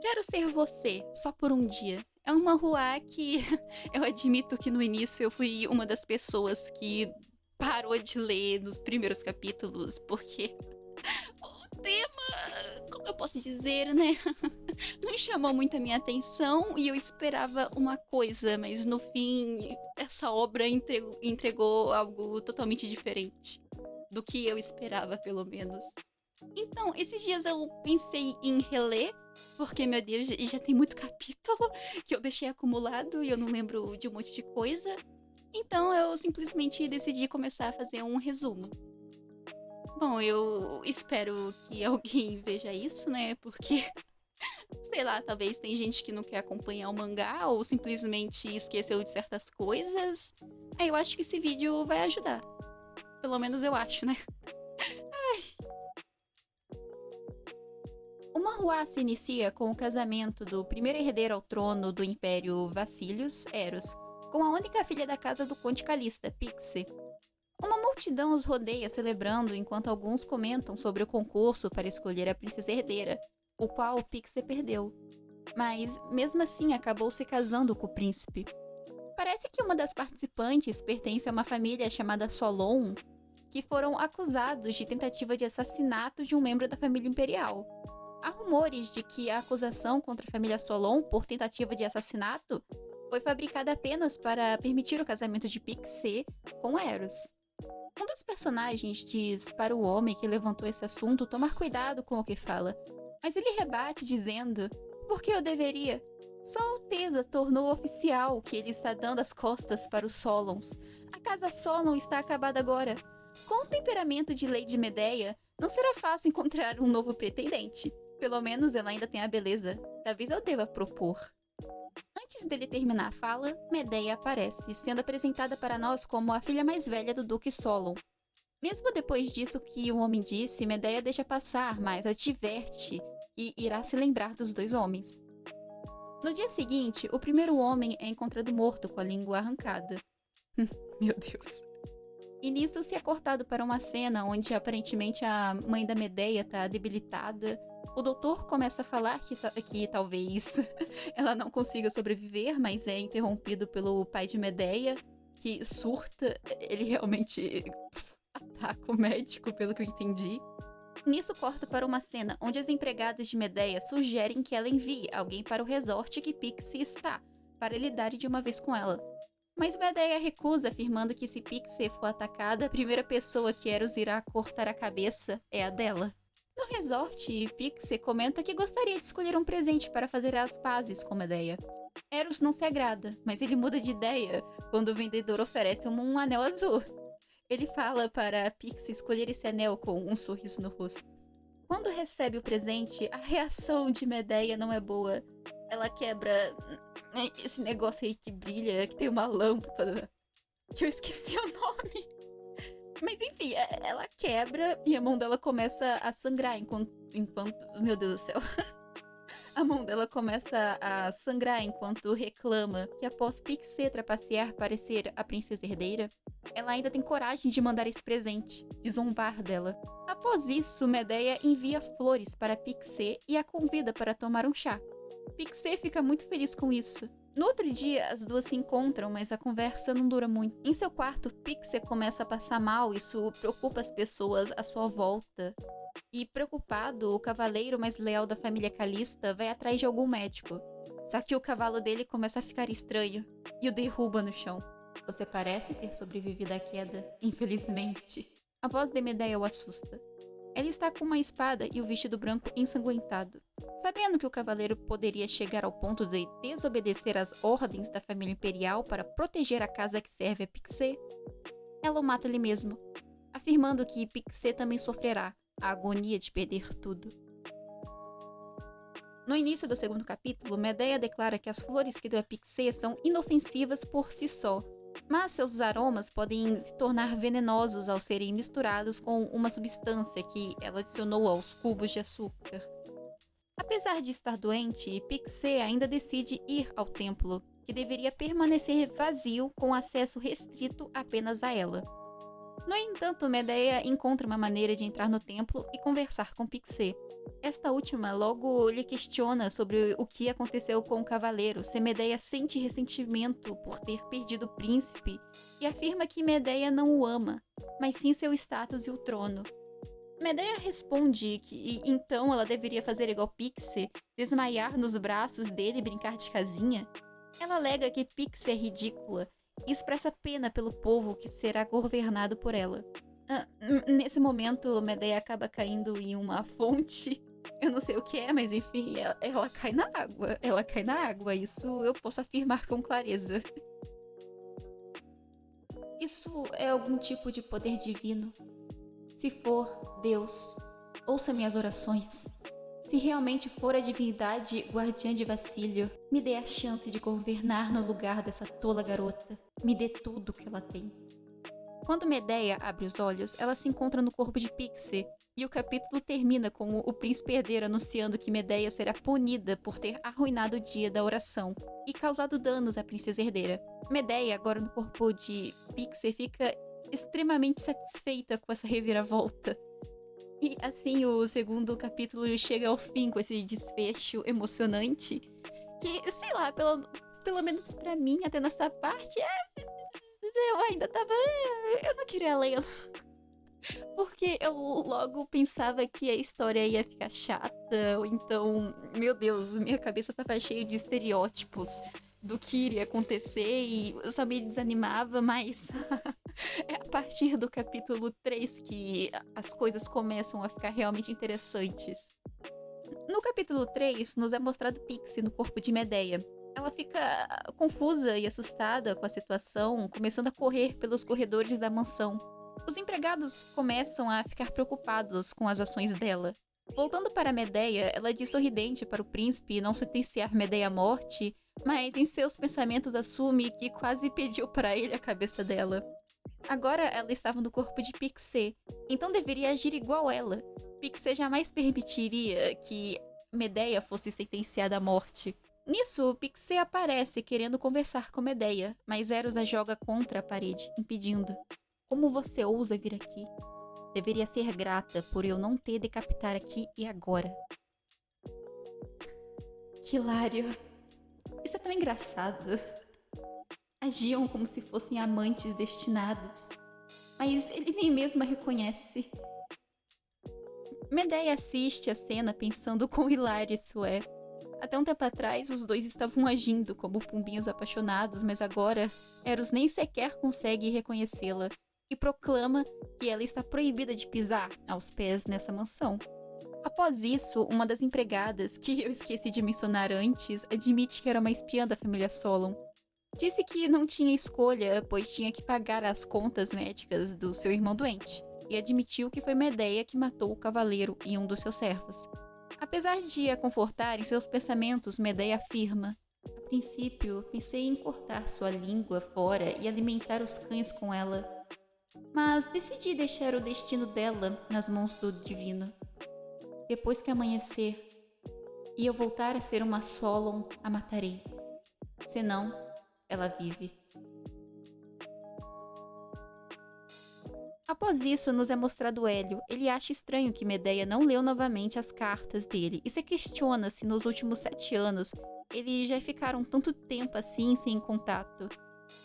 Quero ser você, só por um dia. É um manhwa que eu admito que no início eu fui uma das pessoas que parou de ler nos primeiros capítulos, porque o tema, como eu posso dizer, né? Não chamou muito a minha atenção e eu esperava uma coisa, mas no fim essa obra entregou algo totalmente diferente do que eu esperava, pelo menos. Então, esses dias eu pensei em reler, porque, meu Deus, já tem muito capítulo que eu deixei acumulado e eu não lembro de um monte de coisa. Então eu simplesmente decidi começar a fazer um resumo. Bom, eu espero que alguém veja isso, né? Porque, sei lá, talvez tem gente que não quer acompanhar o mangá ou simplesmente esqueceu de certas coisas. Aí eu acho que esse vídeo vai ajudar. Pelo menos eu acho, né? O manhwa se inicia com o casamento do primeiro herdeiro ao trono do Império Vassilios, Eros, com a única filha da casa do Conde Calista, Pixie. Uma multidão os rodeia celebrando enquanto alguns comentam sobre o concurso para escolher a princesa herdeira, o qual Pixie perdeu. Mas, mesmo assim, acabou se casando com o príncipe. Parece que uma das participantes pertence a uma família chamada Solon, que foram acusados de tentativa de assassinato de um membro da família imperial. Há rumores de que a acusação contra a família Solon por tentativa de assassinato foi fabricada apenas para permitir o casamento de Pixie com Eros. Um dos personagens diz para o homem que levantou esse assunto tomar cuidado com o que fala, mas ele rebate dizendo: por que eu deveria? Sua Alteza tornou oficial que ele está dando as costas para os Solons. A casa Solon está acabada agora. Com o temperamento de Lady Medeia, não será fácil encontrar um novo pretendente. Pelo menos ela ainda tem a beleza. Talvez eu deva propor. Antes dele terminar a fala, Medeia aparece, sendo apresentada para nós como a filha mais velha do Duque Solon. Mesmo depois disso que o homem disse, Medeia deixa passar, mas adverte que irá se lembrar dos dois homens. No dia seguinte, o primeiro homem é encontrado morto com a língua arrancada. Meu Deus. E nisso se é cortado para uma cena onde aparentemente a mãe da Medeia está debilitada. O doutor começa a falar que talvez ela não consiga sobreviver, mas é interrompido pelo pai de Medeia, que surta. Ele realmente ataca o médico, pelo que eu entendi. Nisso corta para uma cena onde as empregadas de Medeia sugerem que ela envie alguém para o resort que Pixie está, para lidar de uma vez com ela. Mas Medeia recusa, afirmando que se Pixie for atacada, a primeira pessoa que Eros irá cortar a cabeça é a dela. No resort, Pixie comenta que gostaria de escolher um presente para fazer as pazes com Medeia. Eros não se agrada, mas ele muda de ideia quando o vendedor oferece um anel azul. Ele fala para Pixie escolher esse anel com um sorriso no rosto. Quando recebe o presente, a reação de Medeia não é boa. Ela quebra esse negócio aí que brilha, que tem uma lâmpada, que eu esqueci o nome. Mas enfim, ela quebra e a mão dela começa a sangrar enquanto... Meu Deus do céu. A mão dela começa a sangrar enquanto reclama que após Pixie trapacear para ser a princesa herdeira, ela ainda tem coragem de mandar esse presente, de zombar dela. Após isso, Medeia envia flores para Pixie e a convida para tomar um chá. Pixie fica muito feliz com isso. No outro dia, as duas se encontram, mas a conversa não dura muito. Em seu quarto, Pixie começa a passar mal, isso preocupa as pessoas à sua volta. E preocupado, o cavaleiro mais leal da família Calista vai atrás de algum médico. Só que o cavalo dele começa a ficar estranho e o derruba no chão. Você parece ter sobrevivido à queda, infelizmente. A voz de Medeia o assusta. Ela está com uma espada e o vestido branco ensanguentado. Sabendo que o cavaleiro poderia chegar ao ponto de desobedecer às ordens da família imperial para proteger a casa que serve a Pixie, ela o mata ali mesmo, afirmando que Pixie também sofrerá a agonia de perder tudo. No início do segundo capítulo, Medeia declara que as flores que deu a Pixie são inofensivas por si só, mas seus aromas podem se tornar venenosos ao serem misturados com uma substância que ela adicionou aos cubos de açúcar. Apesar de estar doente, Pixie ainda decide ir ao templo, que deveria permanecer vazio com acesso restrito apenas a ela. No entanto, Medeia encontra uma maneira de entrar no templo e conversar com Pixie. Esta última logo lhe questiona sobre o que aconteceu com o cavaleiro, se Medeia sente ressentimento por ter perdido o príncipe, e afirma que Medeia não o ama, mas sim seu status e o trono. Medeia responde que então ela deveria fazer igual Pixie, desmaiar nos braços dele e brincar de casinha. Ela alega que Pixie é ridícula e expressa pena pelo povo que será governado por ela. Nesse momento, Medeia acaba caindo em uma fonte. Eu não sei o que é, mas enfim, ela cai na água. Ela cai na água, isso eu posso afirmar com clareza. Isso é algum tipo de poder divino? Se for, Deus, ouça minhas orações. Se realmente for a divindade guardiã de Vacílio, me dê a chance de governar no lugar dessa tola garota. Me dê tudo que ela tem. Quando Medeia abre os olhos, ela se encontra no corpo de Pixie, e o capítulo termina com o príncipe herdeiro anunciando que Medeia será punida por ter arruinado o dia da oração e causado danos à princesa herdeira. Medeia, agora no corpo de Pixie, fica extremamente satisfeita com essa reviravolta. E assim o segundo capítulo chega ao fim com esse desfecho emocionante, que, sei lá, pelo menos pra mim, até nessa parte, eu ainda tava... Eu não queria ler, porque eu logo pensava que a história ia ficar chata, ou então, meu Deus, minha cabeça tava cheia de estereótipos do que iria acontecer e eu só me desanimava, mas é a partir do capítulo 3 que as coisas começam a ficar realmente interessantes. No capítulo 3, nos é mostrado Pixie no corpo de Medeia. Ela fica confusa e assustada com a situação, começando a correr pelos corredores da mansão. Os empregados começam a ficar preocupados com as ações dela. Voltando para Medeia, ela diz sorridente para o príncipe não sentenciar Medeia à morte, mas em seus pensamentos assume que quase pediu para ele a cabeça dela. Agora ela estava no corpo de Pixie, então deveria agir igual ela. Pixie jamais permitiria que Medeia fosse sentenciada à morte. Nisso, Pixie aparece querendo conversar com Medeia, mas Eros a joga contra a parede, impedindo. Como você ousa vir aqui? Deveria ser grata por eu não ter decapitar aqui e agora. Que hilário. Isso é tão engraçado. Agiam como se fossem amantes destinados, mas ele nem mesmo a reconhece. Medeia assiste a cena pensando quão hilário isso é. Até um tempo atrás, os dois estavam agindo como pombinhos apaixonados, mas agora, Eros nem sequer consegue reconhecê-la e proclama que ela está proibida de pisar aos pés nessa mansão. Após isso, uma das empregadas, que eu esqueci de mencionar antes, admite que era uma espiã da família Solon. Disse que não tinha escolha, pois tinha que pagar as contas médicas do seu irmão doente, e admitiu que foi Medeia que matou o cavaleiro e um dos seus servos. Apesar de a confortar em seus pensamentos, Medeia afirma: a princípio, pensei em cortar sua língua fora e alimentar os cães com ela, mas decidi deixar o destino dela nas mãos do divino. Depois que amanhecer e eu voltar a ser uma Solon, a matarei. Senão, ela vive. Após isso, nos é mostrado Hélio. Ele acha estranho que Medeia não leu novamente as cartas dele e se questiona se nos últimos 7 anos eles já ficaram tanto tempo assim sem contato.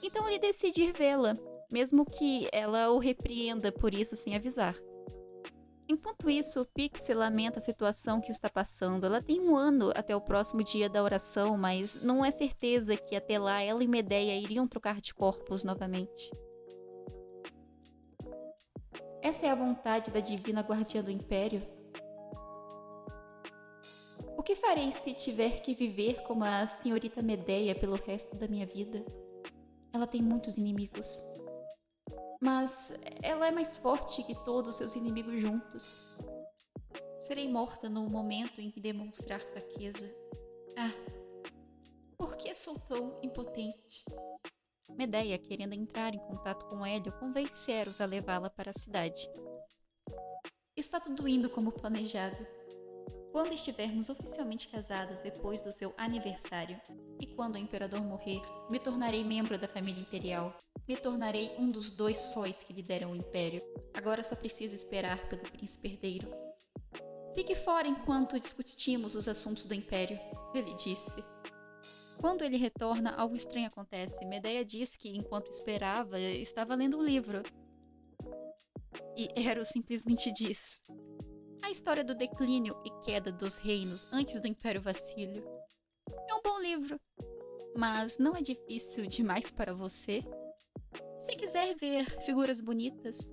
Então ele decide ir vê-la, mesmo que ela o repreenda por isso sem avisar. Enquanto isso, Pixie lamenta a situação que está passando. Ela tem 1 ano até o próximo dia da oração, mas não é certeza que até lá ela e Medeia iriam trocar de corpos novamente. Essa é a vontade da divina guardiã do Império? O que farei se tiver que viver como a senhorita Medeia pelo resto da minha vida? Ela tem muitos inimigos. Mas ela é mais forte que todos os seus inimigos juntos. Serei morta no momento em que demonstrar fraqueza. Ah, por que sou tão impotente? Medeia, querendo entrar em contato com Hélio, convence Eros a levá-la para a cidade. Está tudo indo como planejado. Quando estivermos oficialmente casados depois do seu aniversário, e quando o imperador morrer, me tornarei membro da família imperial. Me tornarei um dos 2 sóis que lideram o Império. Agora só preciso esperar pelo príncipe herdeiro. Fique fora enquanto discutimos os assuntos do Império, ele disse. Quando ele retorna, algo estranho acontece. Medeia diz que, enquanto esperava, estava lendo um livro. E Eros simplesmente diz: a história do declínio e queda dos reinos antes do Império Vacílio. É um bom livro, mas não é difícil demais para você? Se quiser ver figuras bonitas,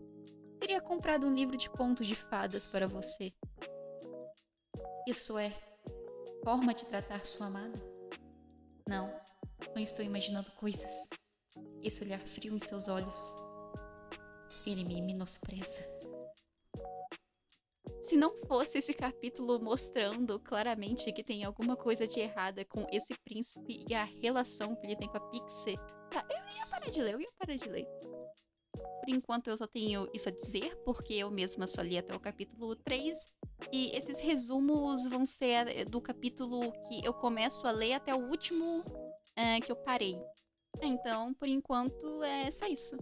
teria comprado um livro de contos de fadas para você. Isso é forma de tratar sua amada? Não, não estou imaginando coisas. Esse olhar frio em seus olhos. Ele me menospreza. Se não fosse esse capítulo mostrando claramente que tem alguma coisa de errada com esse príncipe e a relação que ele tem com a Pixie, tá, eu ia parar de ler. Por enquanto eu só tenho isso a dizer, porque eu mesma só li até o capítulo 3. E esses resumos vão ser do capítulo que eu começo a ler até o último que eu parei. Então, por enquanto, é só isso.